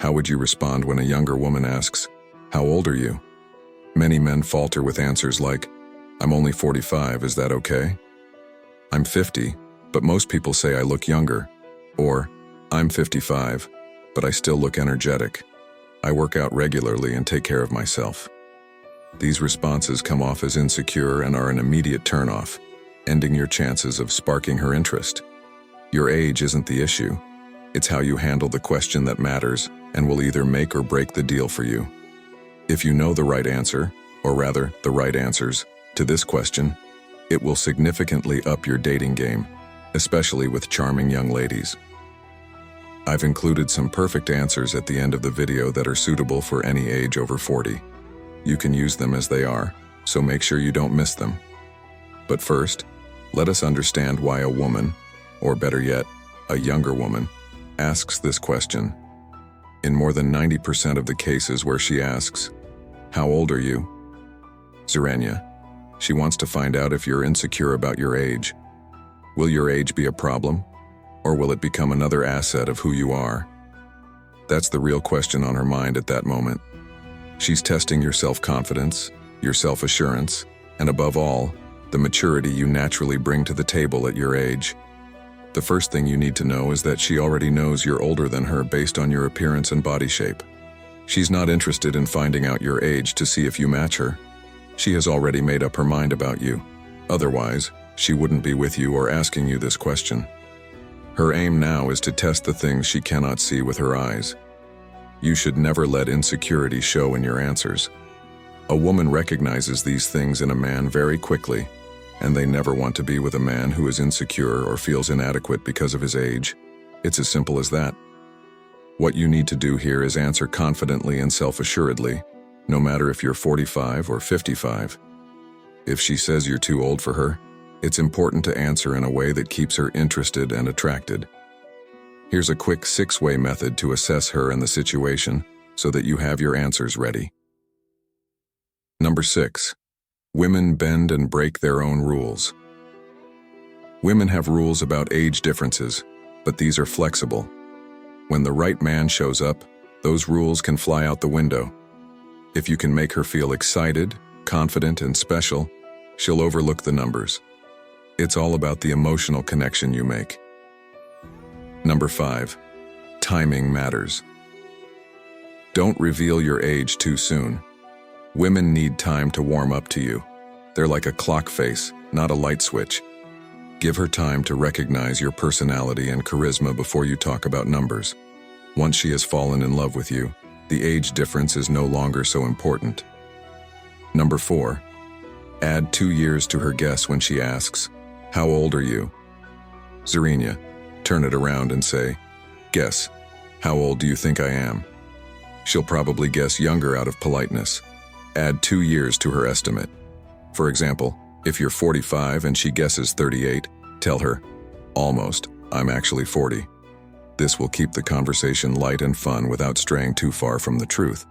How would you respond when a younger woman asks, "How old are you?" Many men falter with answers like, "I'm only 45, is that okay?" "I'm 50, but most people say I look younger." Or, "I'm 55, but I still look energetic. I work out regularly and take care of myself." These responses come off as insecure and are an immediate turnoff, ending your chances of sparking her interest. Your age isn't the issue. It's how you handle the question that matters and will either make or break the deal for you. If you know the right answer, or rather, the right answers, to this question, it will significantly up your dating game, especially with charming young ladies. I've included some perfect answers at the end of the video that are suitable for any age over 40. You can use them as they are, so make sure you don't miss them. But first, let us understand why a woman, or better yet, a younger woman, asks this question. In more than 90% of the cases where she asks, "How old are you?" Zerania, she wants to find out if you're insecure about your age. Will your age be a problem? Or will it become another asset of who you are? That's the real question on her mind at that moment. She's testing your self-confidence, your self-assurance, and above all, the maturity you naturally bring to the table at your age. The first thing you need to know is that she already knows you're older than her based on your appearance and body shape. She's not interested in finding out your age to see if you match her. She has already made up her mind about you. Otherwise, she wouldn't be with you or asking you this question. Her aim now is to test the things she cannot see with her eyes. You should never let insecurity show in your answers. A woman recognizes these things in a man very quickly, and they never want to be with a man who is insecure or feels inadequate because of his age. It's as simple as that. What you need to do here is answer confidently and self-assuredly, no matter if you're 45 or 55. If she says you're too old for her, it's important to answer in a way that keeps her interested and attracted. Here's a quick 6-way method to assess her and the situation so that you have your answers ready. Number 6. Women bend and break their own rules. Women have rules about age differences, but these are flexible. When the right man shows up, those rules can fly out the window. If you can make her feel excited, confident, and special, she'll overlook the numbers. It's all about the emotional connection you make. Number 5. Timing matters. Don't reveal your age too soon. Women need time to warm up to you. They're like a clock face, not a light switch. Give her time to recognize your personality and charisma before you talk about numbers. Once she has fallen in love with you, the age difference is no longer so important. Number 4. Add 2 years to her guess when she asks, "How old are you?" Zerania, turn it around and say, "Guess, how old do you think I am?" She'll probably guess younger out of politeness. Add 2 years to her estimate. For example, if you're 45 and she guesses 38, tell her, "Almost, I'm actually 40. This will keep the conversation light and fun without straying too far from the truth.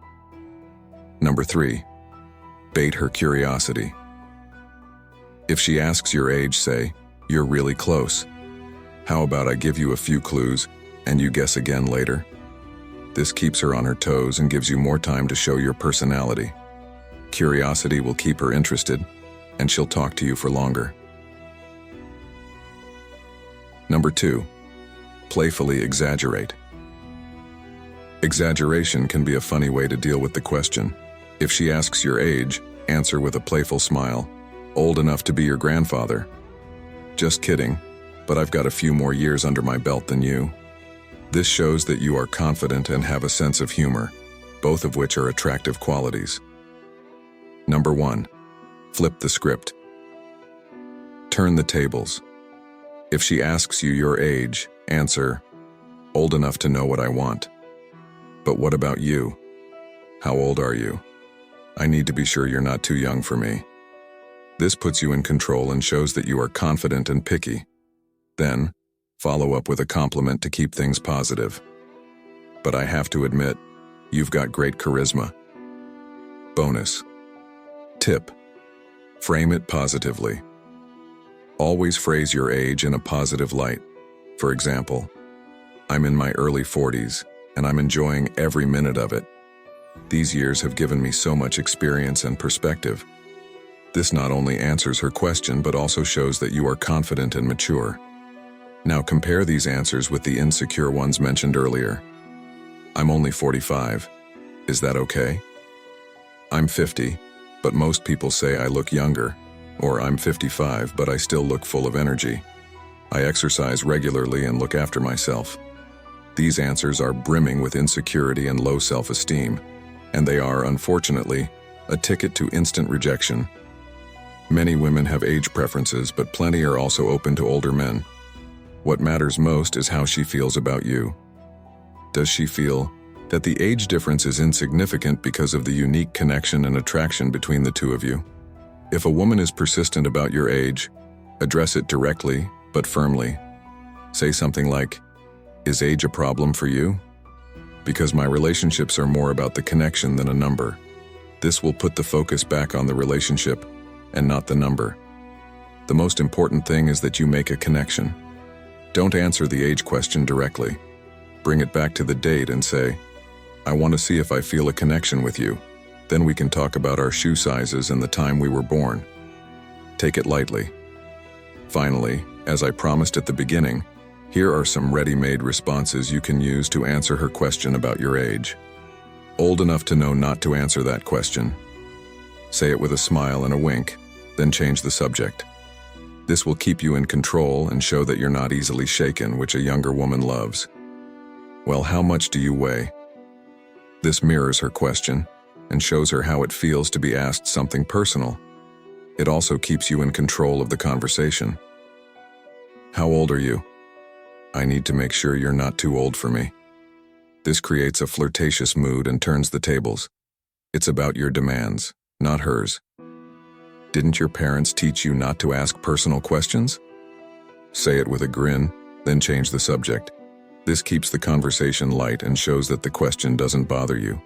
Number 3. Bait her curiosity. If she asks your age, say, "You're really close. How about I give you a few clues and you guess again later?" This keeps her on her toes and gives you more time to show your personality. Curiosity will keep her interested, and she'll talk to you for longer. Number 2. Playfully exaggerate. Exaggeration can be a funny way to deal with the question. If she asks your age, answer with a playful smile. "Old enough to be your grandfather." "Just kidding, but I've got a few more years under my belt than you." This shows that you are confident and have a sense of humor, both of which are attractive qualities. Number 1. Flip the script. Turn the tables. If she asks you your age, answer, "Old enough to know what I want." "But what about you? How old are you? I need to be sure you're not too young for me." This puts you in control and shows that you are confident and picky. Then, follow up with a compliment to keep things positive. "But I have to admit, you've got great charisma." Bonus. Tip. Frame it positively. Always phrase your age in a positive light. For example, "I'm in my early 40s, and I'm enjoying every minute of it. These years have given me so much experience and perspective. This not only answers her question but also shows that you are confident and mature. Now compare these answers with the insecure ones mentioned earlier. I'm only 45. Is that okay? I'm 50, but most people say I look younger. Or I'm 55, but I still look full of energy. I exercise regularly and look after myself. These answers are brimming with insecurity and low self-esteem, and they are, unfortunately, a ticket to instant rejection. Many women have age preferences, but plenty are also open to older men. What matters most is how she feels about you. Does she feel that the age difference is insignificant because of the unique connection and attraction between the two of you? If a woman is persistent about your age, address it directly but firmly. Say something like, "Is age a problem for you? Because my relationships are more about the connection than a number." This will put the focus back on the relationship and not the number. The most important thing is that you make a connection. Don't answer the age question directly. Bring it back to the date and say, "I want to see if I feel a connection with you. Then we can talk about our shoe sizes and the time we were born." Take it lightly. Finally, as I promised at the beginning, here are some ready-made responses you can use to answer her question about your age. Old enough to know not to answer that question. Say it with a smile and a wink, then change the subject. This will keep you in control and show that you're not easily shaken, which a younger woman loves. Well, how much do you weigh? This mirrors her question and shows her how it feels to be asked something personal. It also keeps you in control of the conversation. How old are you? I need to make sure you're not too old for me. This creates a flirtatious mood and turns the tables. It's about your demands, not hers. Didn't your parents teach you not to ask personal questions? Say it with a grin, then change the subject. This keeps the conversation light and shows that the question doesn't bother you.